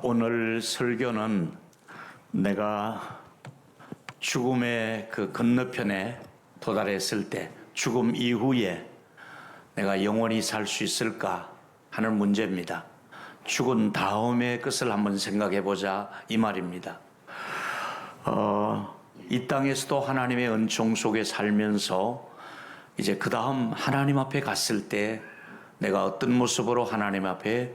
오늘 설교는 내가 죽음의 그 건너편에 도달했을 때 죽음 이후에 내가 영원히 살 수 있을까 하는 문제입니다. 죽은 다음의 것을 한번 생각해 보자 이 말입니다. 이 땅에서도 하나님의 은총 속에 살면서 이제 그 다음 하나님 앞에 갔을 때 내가 어떤 모습으로 하나님 앞에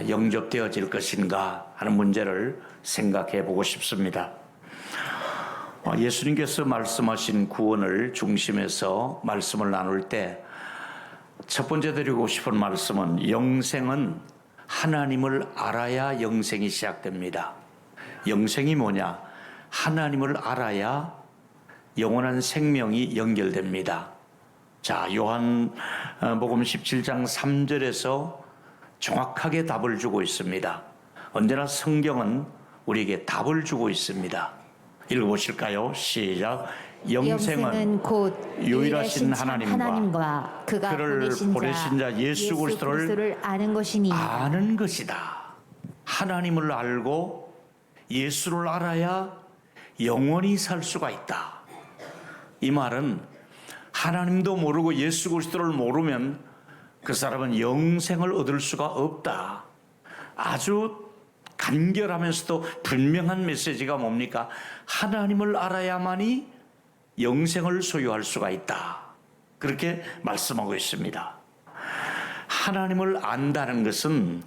영접되어질 것인가 하는 문제를 생각해 보고 싶습니다. 예수님께서 말씀하신 구원을 중심에서 말씀을 나눌 때 첫 번째 드리고 싶은 말씀은 영생은 하나님을 알아야 영생이 시작됩니다. 영생이 뭐냐? 하나님을 알아야 영원한 생명이 연결됩니다. 자, 요한복음 17장 3절에서 정확하게 답을 주고 있습니다. 언제나 성경은 우리에게 답을 주고 있습니다. 읽어보실까요? 시작. 영생은 곧 유일하신 하나님과 그가 그를 보내신 자 예수 그리스도를 아는 것이니 아는 것이다. 하나님을 알고 예수를 알아야 영원히 살 수가 있다. 이 말은 하나님도 모르고 예수 그리스도를 모르면 그 사람은 영생을 얻을 수가 없다. 아주 간결하면서도 분명한 메시지가 뭡니까? 하나님을 알아야만이 영생을 소유할 수가 있다. 그렇게 말씀하고 있습니다. 하나님을 안다는 것은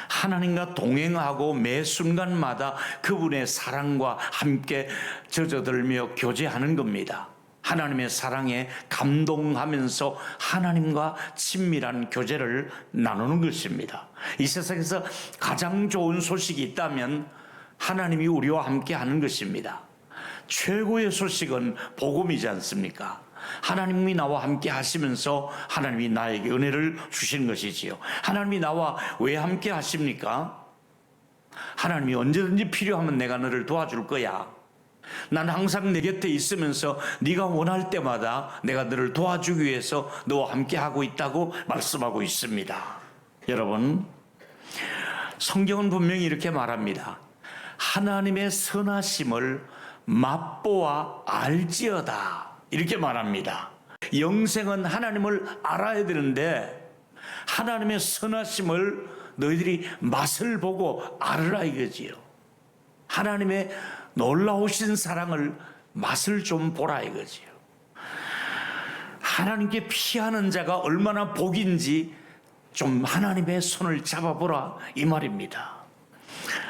하나님과 동행하고 매 순간마다 그분의 사랑과 함께 젖어들며 교제하는 겁니다. 하나님의 사랑에 감동하면서 하나님과 친밀한 교제를 나누는 것입니다. 이 세상에서 가장 좋은 소식이 있다면 하나님이 우리와 함께 하는 것입니다. 최고의 소식은 복음이지 않습니까? 하나님이 나와 함께 하시면서 하나님이 나에게 은혜를 주시는 것이지요. 하나님이 나와 왜 함께 하십니까? 하나님이 언제든지 필요하면 내가 너를 도와줄 거야. 난 항상 내 곁에 있으면서 네가 원할 때마다 내가 너를 도와주기 위해서 너와 함께 하고 있다고 말씀하고 있습니다. 여러분, 성경은 분명히 이렇게 말합니다. 하나님의 선하심을 맛보아 알지어다. 이렇게 말합니다. 영생은 하나님을 알아야 되는데 하나님의 선하심을 너희들이 맛을 보고 알으라 이거지요. 하나님의 놀라우신 사랑을 맛을 좀 보라 이거지요. 하나님께 피하는 자가 얼마나 복인지 좀 하나님의 손을 잡아보라 이 말입니다.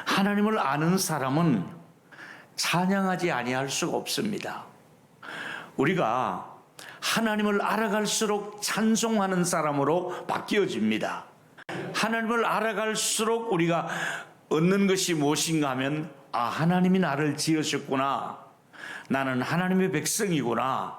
하나님을 아는 사람은 찬양하지 아니할 수가 없습니다. 우리가 하나님을 알아갈수록 찬송하는 사람으로 바뀌어집니다. 하나님을 알아갈수록 우리가 얻는 것이 무엇인가 하면 하나님이 나를 지으셨구나. 나는 하나님의 백성이구나.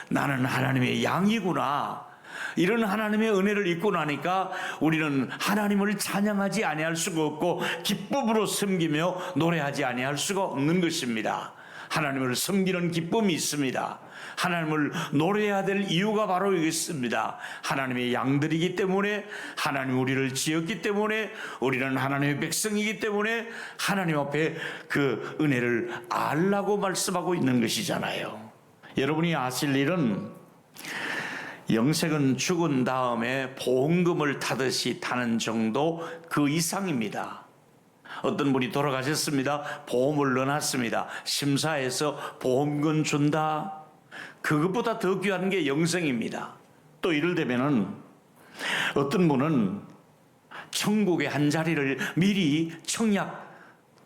나는 하나님의 양이구나. 이런 하나님의 은혜를 입고 나니까 우리는 하나님을 찬양하지 아니할 수가 없고 기쁨으로 섬기며 노래하지 아니할 수가 없는 것입니다. 하나님을 섬기는 기쁨이 있습니다. 하나님을 노래해야 될 이유가 바로 있습니다. 하나님의 양들이기 때문에, 하나님 우리를 지었기 때문에, 우리는 하나님의 백성이기 때문에 하나님 앞에 그 은혜를 알라고 말씀하고 있는 것이잖아요. 여러분이 아실 일은 영생은 죽은 다음에 보험금을 타듯이 타는 정도 그 이상입니다. 어떤 분이 돌아가셨습니다. 보험을 넣어놨습니다. 심사해서 보험금 준다. 그것보다 더 귀한 게 영생입니다. 또 이를테면은 어떤 분은 천국의 한 자리를 미리 청약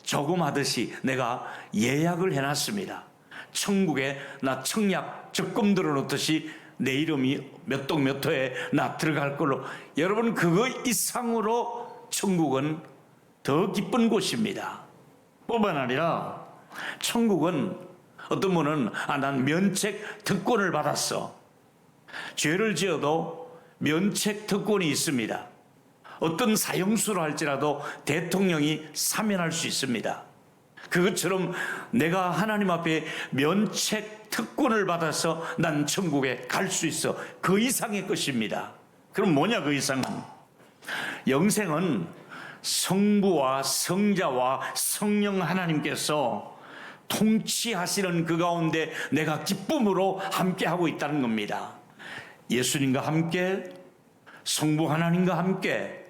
저금하듯이 내가 예약을 해놨습니다. 천국에 나 청약 적금 들어놓듯이 내 이름이 몇 동 몇 호에 나 들어갈 걸로. 여러분, 그거 이상으로 천국은 더 기쁜 곳입니다. 뿐만 아니라 천국은 어떤 분은 난 면책 특권을 받았어. 죄를 지어도 면책 특권이 있습니다. 어떤 사형수로 할지라도 대통령이 사면할 수 있습니다. 그것처럼 내가 하나님 앞에 면책 특권을 받아서 난 천국에 갈 수 있어. 그 이상의 것입니다. 그럼 뭐냐 그 이상은? 영생은 성부와 성자와 성령 하나님께서 통치하시는 그 가운데 내가 기쁨으로 함께하고 있다는 겁니다. 예수님과 함께, 성부 하나님과 함께,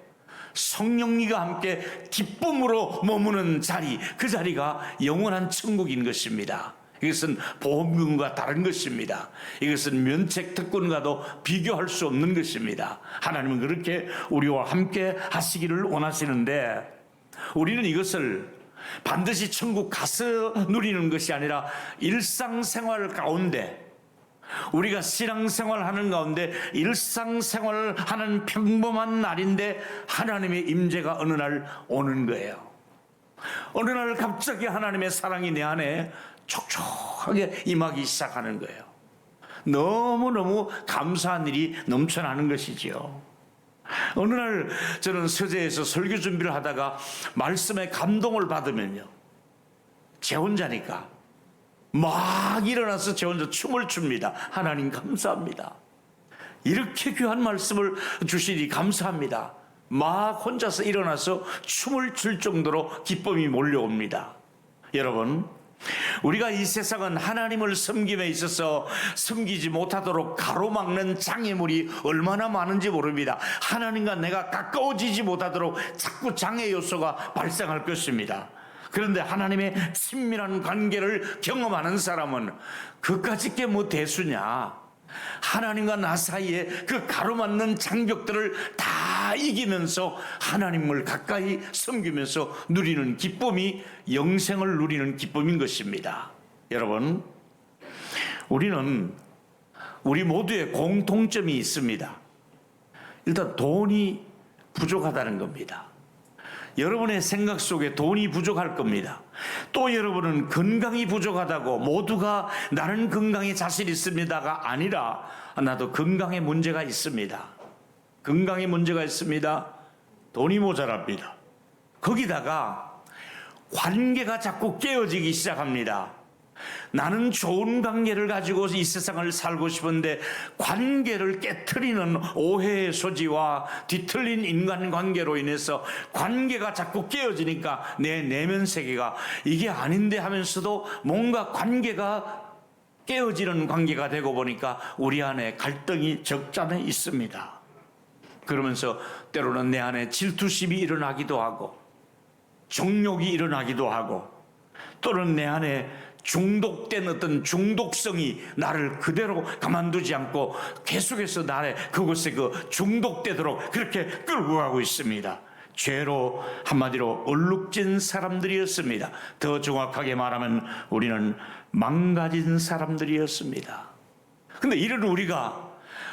성령님과 함께 기쁨으로 머무는 자리, 그 자리가 영원한 천국인 것입니다. 이것은 보험금과 다른 것입니다. 이것은 면책 특권과도 비교할 수 없는 것입니다. 하나님은 그렇게 우리와 함께 하시기를 원하시는데, 우리는 이것을 반드시 천국 가서 누리는 것이 아니라 일상생활 가운데, 우리가 신앙생활하는 가운데 일상생활하는 평범한 날인데 하나님의 임재가 어느 날 오는 거예요. 어느 날 갑자기 하나님의 사랑이 내 안에 촉촉하게 임하기 시작하는 거예요. 너무너무 감사한 일이 넘쳐나는 것이지요. 어느 날 저는 서재에서 설교 준비를 하다가 말씀에 감동을 받으면요, 제 혼자니까 막 일어나서 제 혼자 춤을 춥니다. 하나님 감사합니다. 이렇게 귀한 말씀을 주시니 감사합니다. 막 혼자서 일어나서 춤을 출 정도로 기쁨이 몰려옵니다. 여러분, 우리가 이 세상은 하나님을 섬김에 있어서 섬기지 못하도록 가로막는 장애물이 얼마나 많은지 모릅니다. 하나님과 내가 가까워지지 못하도록 자꾸 장애 요소가 발생할 것입니다. 그런데 하나님의 친밀한 관계를 경험하는 사람은 그까짓 게 뭐 대수냐, 하나님과 나 사이에 그 가로막는 장벽들을 다 이기면서 하나님을 가까이 섬기면서 누리는 기쁨이 영생을 누리는 기쁨인 것입니다. 여러분, 우리는 우리 모두의 공통점이 있습니다. 일단 돈이 부족하다는 겁니다. 여러분의 생각 속에 돈이 부족할 겁니다. 또 여러분은 건강이 부족하다고, 모두가 나는 건강에 자신 있습니다가 아니라 나도 건강에 문제가 있습니다. 건강에 문제가 있습니다. 돈이 모자랍니다. 거기다가 관계가 자꾸 깨어지기 시작합니다. 나는 좋은 관계를 가지고 이 세상을 살고 싶은데 관계를 깨트리는 오해의 소지와 뒤틀린 인간관계로 인해서 관계가 자꾸 깨어지니까 내 내면 세계가 이게 아닌데 하면서도 뭔가 관계가 깨어지는 관계가 되고 보니까 우리 안에 갈등이 적잖아 있습니다. 그러면서 때로는 내 안에 질투심이 일어나기도 하고 정욕이 일어나기도 하고, 또는 내 안에 중독된 어떤 중독성이 나를 그대로 가만두지 않고 계속해서 나를 그곳에 중독되도록 그렇게 끌고 가고 있습니다. 죄로, 한마디로 얼룩진 사람들이었습니다. 더 정확하게 말하면 우리는 망가진 사람들이었습니다. 근데 이런 우리가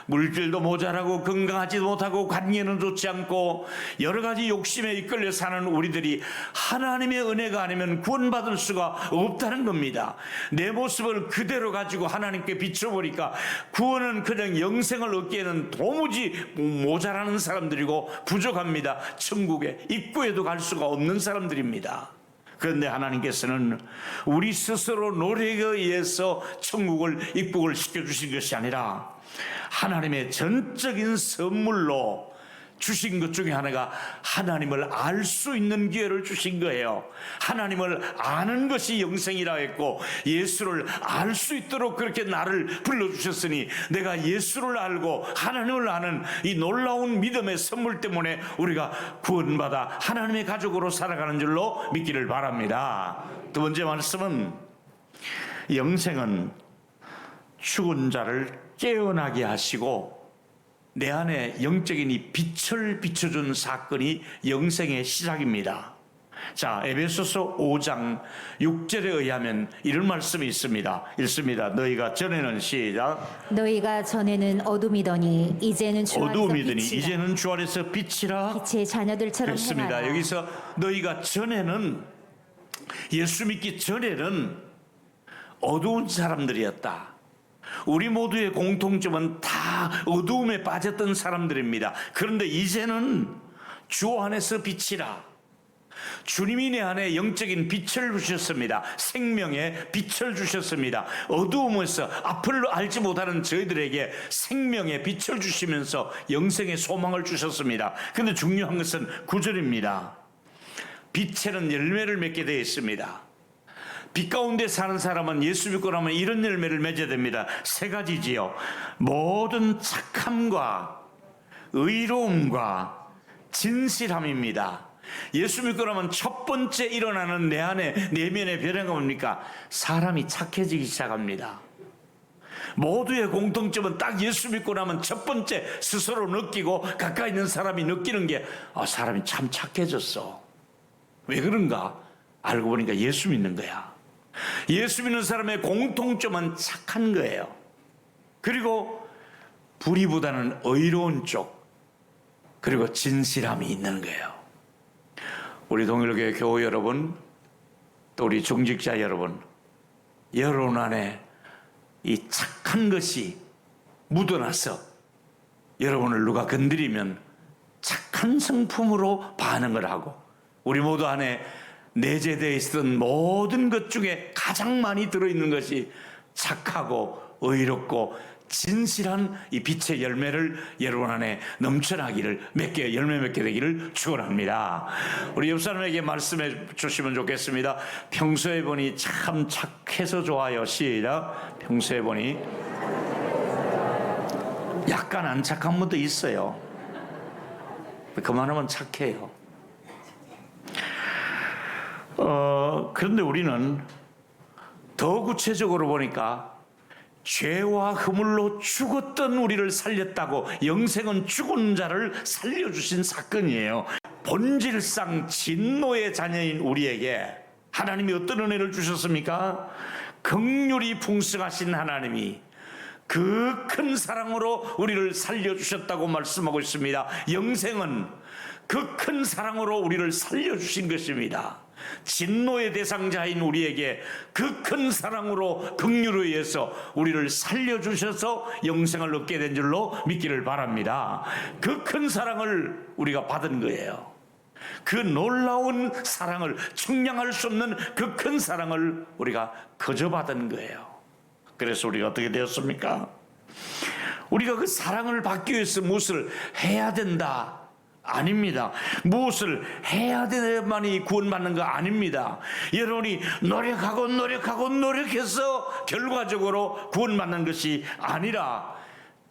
물질도 모자라고 건강하지 못하고 관계는 좋지 않고 여러 가지 욕심에 이끌려 사는 우리들이 하나님의 은혜가 아니면 구원받을 수가 없다는 겁니다. 내 모습을 그대로 가지고 하나님께 비춰보니까 구원은 그냥 영생을 얻기에는 도무지 모자라는 사람들이고 부족합니다. 천국에 입구에도 갈 수가 없는 사람들입니다. 그런데 하나님께서는 우리 스스로 노력에 의해서 천국을 입국을 시켜주신 것이 아니라 하나님의 전적인 선물로 주신 것 중에 하나가 하나님을 알 수 있는 기회를 주신 거예요. 하나님을 아는 것이 영생이라 했고 예수를 알 수 있도록 그렇게 나를 불러주셨으니 내가 예수를 알고 하나님을 아는 이 놀라운 믿음의 선물 때문에 우리가 구원받아 하나님의 가족으로 살아가는 줄로 믿기를 바랍니다. 두 번째 말씀은 영생은 죽은 자를 깨어나게 하시고 내 안에 영적인 이 빛을 비춰준 사건이 영생의 시작입니다. 자, 에베소서 5장 6절에 의하면 이런 말씀이 있습니다. 읽습니다. 너희가 전에는 시작. 너희가 전에는 어둠이더니 이제는 주 안에서 어두움이더니 빛이라. 이제는 주 안에서 빛이라. 빛의 자녀들처럼 했습니다. 행하라. 여기서 너희가 전에는, 예수 믿기 전에는 어두운 사람들이었다. 우리 모두의 공통점은 다 어두움에 빠졌던 사람들입니다. 그런데 이제는 주 안에서 빛이라. 주님이 내 안에 영적인 빛을 주셨습니다. 생명의 빛을 주셨습니다. 어두움에서 앞을 알지 못하는 저희들에게 생명의 빛을 주시면서 영생의 소망을 주셨습니다. 그런데 중요한 것은 9절입니다. 빛에는 열매를 맺게 되어 있습니다. 빛 가운데 사는 사람은 예수 믿고 나면 이런 열매를 맺어야 됩니다. 세 가지지요. 모든 착함과 의로움과 진실함입니다. 예수 믿고 나면 첫 번째 일어나는 내 안에 내면의 변화가 뭡니까? 사람이 착해지기 시작합니다. 모두의 공통점은 딱 예수 믿고 나면 첫 번째 스스로 느끼고 가까이 있는 사람이 느끼는 게 사람이 참 착해졌어. 왜 그런가? 알고 보니까 예수 믿는 거야. 예수 믿는 사람의 공통점은 착한 거예요. 그리고 불의보다는 의로운 쪽, 그리고 진실함이 있는 거예요. 우리 동일교회 교우 여러분, 또 우리 중직자 여러분, 여러분 안에 이 착한 것이 묻어나서 여러분을 누가 건드리면 착한 성품으로 반응을 하고, 우리 모두 안에 내재되어 있었던 모든 것 중에 가장 많이 들어있는 것이 착하고 의롭고 진실한 이 빛의 열매를 여러분 안에 넘쳐나기를 열매 맺게 되기를 축원합니다. 우리 옆 사람에게 말씀해 주시면 좋겠습니다. 평소에 보니 참 착해서 좋아요. 시작. 평소에 보니 약간 안 착한 분도 있어요. 그만하면 착해요. 그런데 우리는 더 구체적으로 보니까 죄와 허물로 죽었던 우리를 살렸다고, 영생은 죽은 자를 살려주신 사건이에요. 본질상 진노의 자녀인 우리에게 하나님이 어떤 은혜를 주셨습니까? 긍휼이 풍성하신 하나님이 그 큰 사랑으로 우리를 살려주셨다고 말씀하고 있습니다. 영생은 그 큰 사랑으로 우리를 살려주신 것입니다. 진노의 대상자인 우리에게 그 큰 사랑으로 긍휼에 의해서 우리를 살려주셔서 영생을 얻게 된 줄로 믿기를 바랍니다. 그 큰 사랑을 우리가 받은 거예요. 그 놀라운 사랑을, 측량할 수 없는 그 큰 사랑을 우리가 거저받은 거예요. 그래서 우리가 어떻게 되었습니까? 우리가 그 사랑을 받기 위해서 무엇을 해야 된다? 아닙니다. 무엇을 해야 돼야만이 구원받는 거 아닙니다. 여러분이 노력해서 결과적으로 구원받는 것이 아니라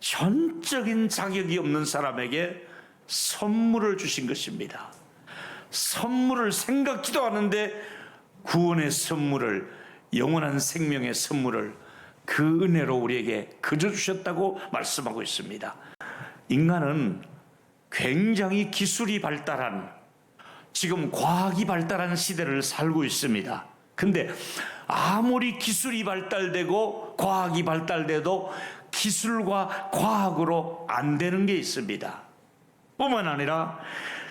전적인 자격이 없는 사람에게 선물을 주신 것입니다. 선물을 생각지도 않은데 구원의 선물을, 영원한 생명의 선물을 그 은혜로 우리에게 거저 주셨다고 말씀하고 있습니다. 인간은 굉장히 기술이 발달한, 지금 과학이 발달한 시대를 살고 있습니다. 근데 아무리 기술이 발달되고 과학이 발달돼도 기술과 과학으로 안 되는 게 있습니다. 뿐만 아니라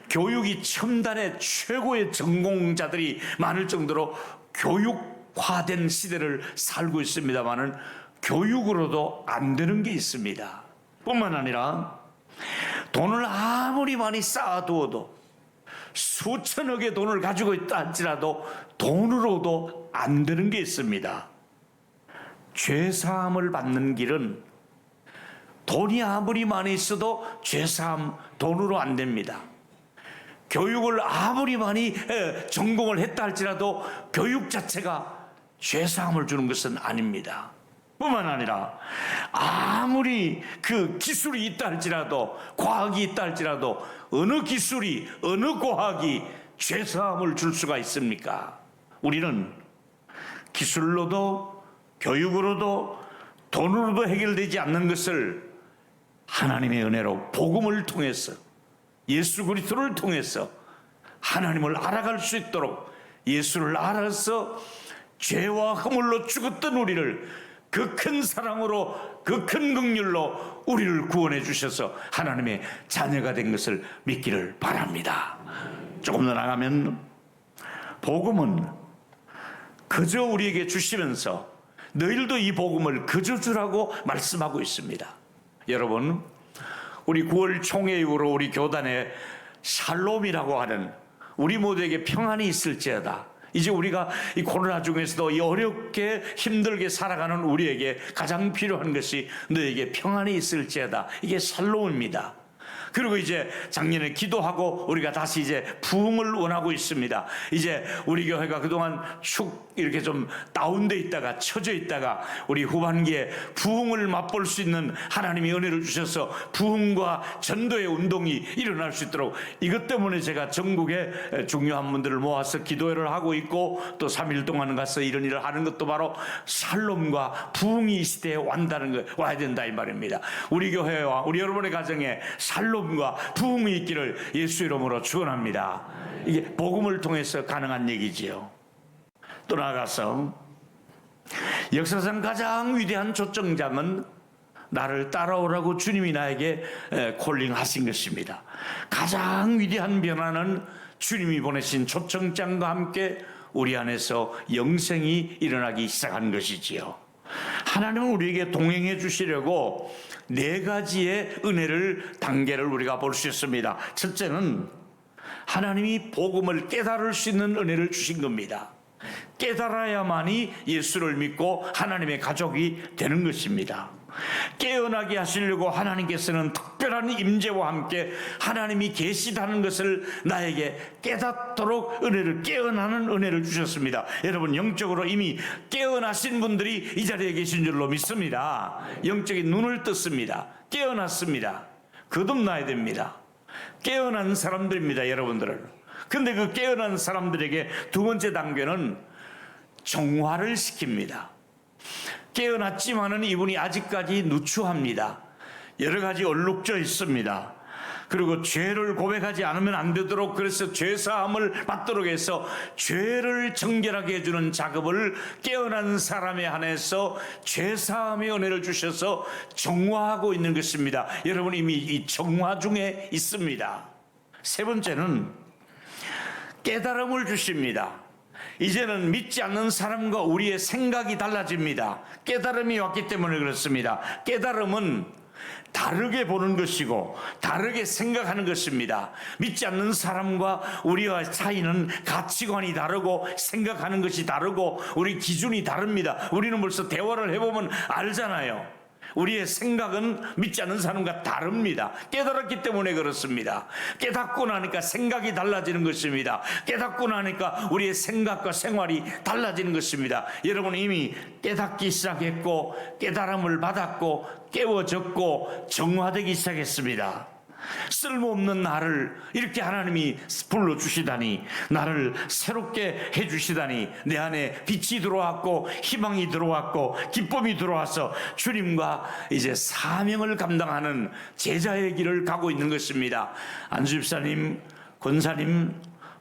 교육이 첨단의 최고의 전공자들이 많을 정도로 교육화된 시대를 살고 있습니다만은 교육으로도 안 되는 게 있습니다. 뿐만 아니라 돈을 아무리 많이 쌓아두어도, 수천억의 돈을 가지고 있다 할지라도 돈으로도 안 되는 게 있습니다. 죄사함을 받는 길은 돈이 아무리 많이 있어도 죄사함 돈으로 안 됩니다. 교육을 아무리 많이 전공을 했다 할지라도 교육 자체가 죄사함을 주는 것은 아닙니다. 뿐만 아니라 아무리 그 기술이 있다 할지라도, 과학이 있다 할지라도 어느 기술이, 어느 과학이 죄사함을 줄 수가 있습니까? 우리는 기술로도 교육으로도 돈으로도 해결되지 않는 것을 하나님의 은혜로 복음을 통해서, 예수 그리스도를 통해서 하나님을 알아갈 수 있도록, 예수를 알아서 죄와 허물로 죽었던 우리를 그 큰 사랑으로, 그 큰 긍휼로 우리를 구원해 주셔서 하나님의 자녀가 된 것을 믿기를 바랍니다. 조금 더 나가면 복음은 그저 우리에게 주시면서 너희들도 이 복음을 그저 주라고 말씀하고 있습니다. 여러분, 우리 9월 총회 이후로 우리 교단에 샬롬이라고 하는, 우리 모두에게 평안이 있을지어다. 이제 우리가 이 코로나 중에서도 이 어렵게 힘들게 살아가는 우리에게 가장 필요한 것이 너에게 평안이 있을지어다. 이게 샬롬입니다. 그리고 이제 작년에 기도하고 우리가 다시 이제 부흥을 원하고 있습니다. 이제 우리 교회가 그동안 축 이렇게 좀 다운돼 있다가 처져 있다가 우리 후반기에 부흥을 맛볼 수 있는 하나님이 은혜를 주셔서 부흥과 전도의 운동이 일어날 수 있도록, 이것 때문에 제가 전국에 중요한 분들을 모아서 기도회를 하고 있고 또 3일 동안 가서 이런 일을 하는 것도 바로 샬롬과 부흥이 이 시대에 와야 된다 이 말입니다. 우리 교회와 우리 여러분의 가정에 샬롬과 부흥이 있기를 예수 이름으로 축원합니다. 이게 복음을 통해서 가능한 얘기지요. 또 나아가서 역사상 가장 위대한 초청장은 나를 따라오라고 주님이 나에게 콜링하신 것입니다. 가장 위대한 변화는 주님이 보내신 초청장과 함께 우리 안에서 영생이 일어나기 시작한 것이지요. 하나님은 우리에게 동행해 주시려고 4가지의 은혜를, 단계를 우리가 볼 수 있습니다. 첫째는 하나님이 복음을 깨달을 수 있는 은혜를 주신 겁니다. 깨달아야만이 예수를 믿고 하나님의 가족이 되는 것입니다. 깨어나게 하시려고 하나님께서는 특별한 임재와 함께 하나님이 계시다는 것을 나에게 깨닫도록 깨어나는 은혜를 주셨습니다. 여러분, 영적으로 이미 깨어나신 분들이 이 자리에 계신 줄로 믿습니다. 영적인 눈을 떴습니다. 깨어났습니다. 거듭나야 됩니다. 깨어난 사람들입니다, 여러분들은. 근데 그 깨어난 사람들에게 두 번째 단계는 정화를 시킵니다. 깨어났지만은 이분이 아직까지 누추합니다. 여러 가지 얼룩져 있습니다. 그리고 죄를 고백하지 않으면 안 되도록, 그래서 죄사함을 받도록 해서 죄를 정결하게 해주는 작업을 깨어난 사람에 한해서 죄사함의 은혜를 주셔서 정화하고 있는 것입니다. 여러분, 이미 이 정화 중에 있습니다. 세 번째는 깨달음을 주십니다. 이제는 믿지 않는 사람과 우리의 생각이 달라집니다. 깨달음이 왔기 때문에 그렇습니다. 깨달음은 다르게 보는 것이고 다르게 생각하는 것입니다. 믿지 않는 사람과 우리와 사이는 가치관이 다르고 생각하는 것이 다르고 우리 기준이 다릅니다. 우리는 벌써 대화를 해보면 알잖아요. 우리의 생각은 믿지 않는 사람과 다릅니다. 깨달았기 때문에 그렇습니다. 깨닫고 나니까 생각이 달라지는 것입니다. 깨닫고 나니까 우리의 생각과 생활이 달라지는 것입니다. 여러분, 이미 깨닫기 시작했고 깨달음을 받았고 깨워졌고 정화되기 시작했습니다. 쓸모없는 나를 이렇게 하나님이 불러주시다니, 나를 새롭게 해주시다니, 내 안에 빛이 들어왔고 희망이 들어왔고 기쁨이 들어와서 주님과 이제 사명을 감당하는 제자의 길을 가고 있는 것입니다. 안수 집사님, 권사님,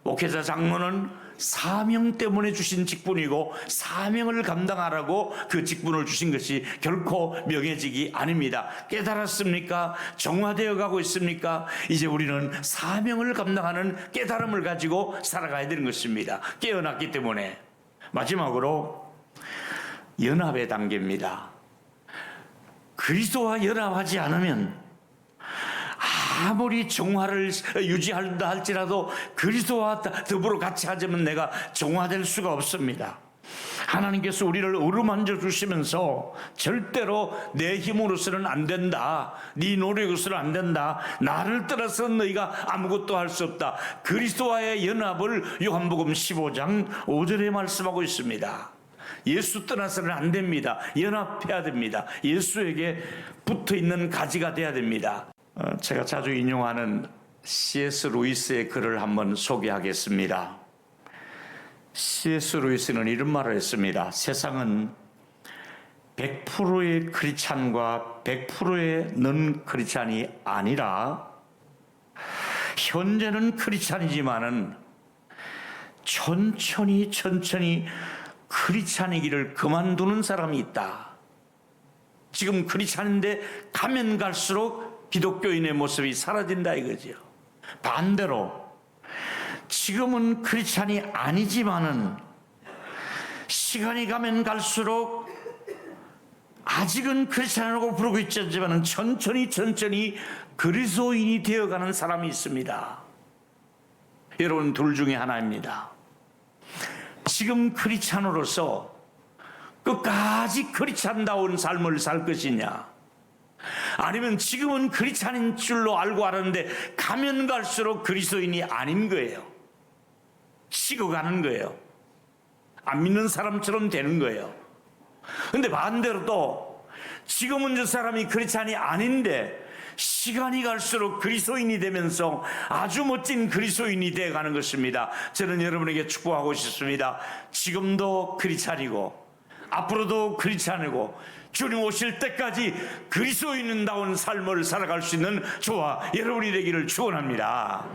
목회자, 장로는 사명 때문에 주신 직분이고 사명을 감당하라고 그 직분을 주신 것이 결코 명예직이 아닙니다. 깨달았습니까? 정화되어 가고 있습니까? 이제 우리는 사명을 감당하는 깨달음을 가지고 살아가야 되는 것입니다. 깨어났기 때문에. 마지막으로 연합의 단계입니다. 그리스도와 연합하지 않으면 아무리 정화를 유지한다 할지라도 그리스도와 더불어 같이 하자면 내가 정화될 수가 없습니다. 하나님께서 우리를 어루만져 주시면서 절대로 내 힘으로서는 안 된다, 네 노력으로서는 안 된다, 나를 떠나서 너희가 아무것도 할 수 없다, 그리스도와의 연합을 요한복음 15장 5절에 말씀하고 있습니다. 예수 떠나서는 안 됩니다. 연합해야 됩니다. 예수에게 붙어있는 가지가 돼야 됩니다. 제가 자주 인용하는 C.S. 루이스의 글을 한번 소개하겠습니다. C.S. 루이스는 이런 말을 했습니다. 세상은 100%의 크리스찬과 100%의 넌 크리스찬이 아니라 현재는 크리스찬이지만은 천천히 크리스찬이기를 그만두는 사람이 있다. 지금 크리스찬인데 가면 갈수록 기독교인의 모습이 사라진다 이거죠. 반대로 지금은 크리스찬이 아니지만은 시간이 가면 갈수록 아직은 크리스찬이라고 부르고 있지만은 천천히 그리스도인이 되어가는 사람이 있습니다. 여러분, 둘 중에 하나입니다. 지금 크리스찬으로서 끝까지 크리스찬다운 삶을 살 것이냐, 아니면 지금은 크리스찬인 줄로 알고 알았는데 가면 갈수록 그리스도인이 아닌 거예요. 식어가는 거예요. 안 믿는 사람처럼 되는 거예요. 근데 반대로 또 지금은 저 사람이 크리스찬이 아닌데 시간이 갈수록 그리스도인이 되면서 아주 멋진 그리스도인이 되어가는 것입니다. 저는 여러분에게 축복하고 싶습니다. 지금도 크리스찬이고 앞으로도 크리스찬이고 주님 오실 때까지 그리스도인다운 삶을 살아갈 수 있는 저와 여러분이 되기를 축원합니다.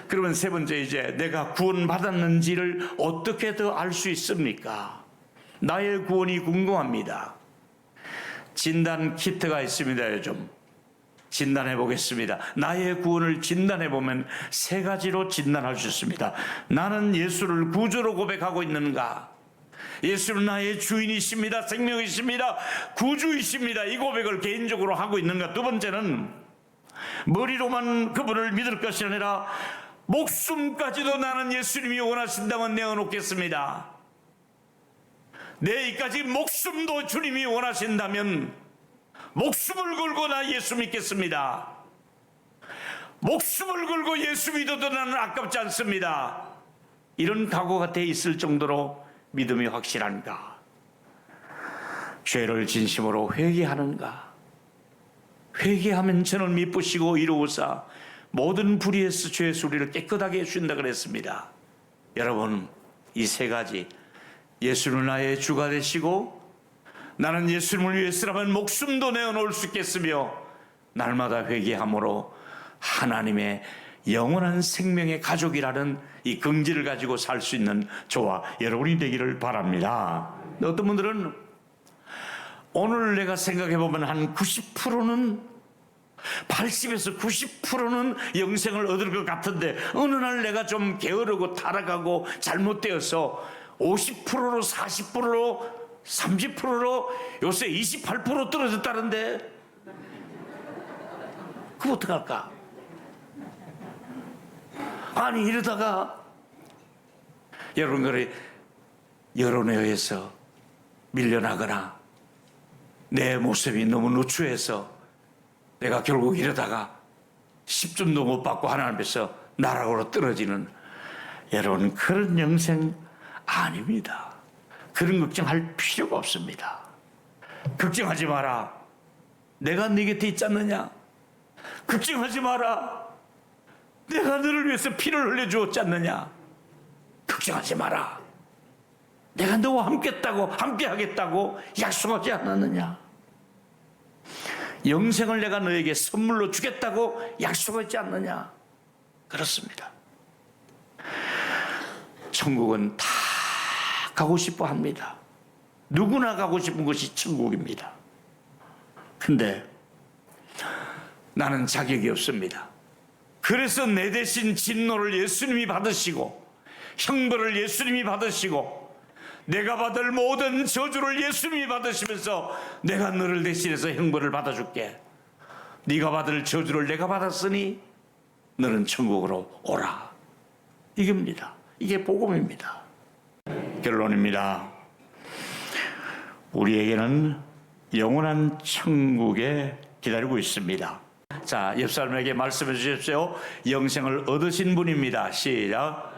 그러면 세 번째, 이제 내가 구원받았는지를 어떻게 더 알 수 있습니까? 나의 구원이 궁금합니다. 진단 키트가 있습니다. 요즘 진단해 보겠습니다. 나의 구원을 진단해 보면 세 가지로 진단할 수 있습니다. 나는 예수를 구주로 고백하고 있는가? 예수는 나의 주인이십니다. 생명이십니다. 구주이십니다. 이 고백을 개인적으로 하고 있는가? 두 번째는 머리로만 그분을 믿을 것이 아니라 목숨까지도 나는 예수님이 원하신다면 내어놓겠습니다. 내 이까지 목숨도 주님이 원하신다면 목숨을 걸고 나 예수 믿겠습니다. 목숨을 걸고 예수 믿어도 나는 아깝지 않습니다. 이런 각오가 돼 있을 정도로 믿음이 확실한가? 죄를 진심으로 회개하는가? 회개하면 저는 미쁘시고 이루우사 모든 불의에서 죄의 수리를 깨끗하게 해주신다 그랬습니다. 여러분, 이 세 가지, 예수는 나의 주가 되시고 나는 예수님을 위해서라면 목숨도 내어놓을 수 있겠으며 날마다 회개함으로 하나님의 영원한 생명의 가족이라는 이 긍지를 가지고 살 수 있는 저와 여러분이 되기를 바랍니다. 어떤 분들은 오늘 내가 생각해 보면 한 90%는 80에서 90%는 영생을 얻을 것 같은데 어느 날 내가 좀 게으르고 타락하고 잘못되어서 50%로 40%로 30%로 요새 28% 떨어졌다는데 그거 어떡할까? 아니 이러다가 여러분들이 여론에 의해서 밀려나거나 내 모습이 너무 누추해서 내가 결국 이러다가 10점도 못 받고 하나님 앞에서 나락으로 떨어지는, 여러분 그런 영생 아닙니다. 그런 걱정할 필요가 없습니다. 걱정하지 마라. 내가 네 곁에 있지 않느냐? 걱정하지 마라. 내가 너를 위해서 피를 흘려주었지 않느냐? 걱정하지 마라. 내가 너와 함께 하겠다고 약속하지 않았느냐? 영생을 내가 너에게 선물로 주겠다고 약속하지 않느냐? 그렇습니다. 천국은 다 가고 싶어 합니다. 누구나 가고 싶은 것이 천국입니다. 근데 나는 자격이 없습니다. 그래서 내 대신 진노를 예수님이 받으시고 형벌을 예수님이 받으시고 내가 받을 모든 저주를 예수님이 받으시면서 내가 너를 대신해서 형벌을 받아줄게. 네가 받을 저주를 내가 받았으니 너는 천국으로 오라. 이겁니다. 이게 복음입니다. 결론입니다. 우리에게는 영원한 천국에 기다리고 있습니다. 자, 옆 사람에게 말씀해 주십시오. 영생을 얻으신 분입니다. 시작.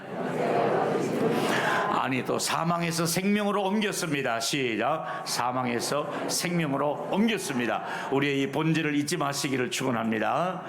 아니, 또 사망에서 생명으로 옮겼습니다. 시작. 사망에서 생명으로 옮겼습니다. 우리의 이 본질을 잊지 마시기를 축원합니다.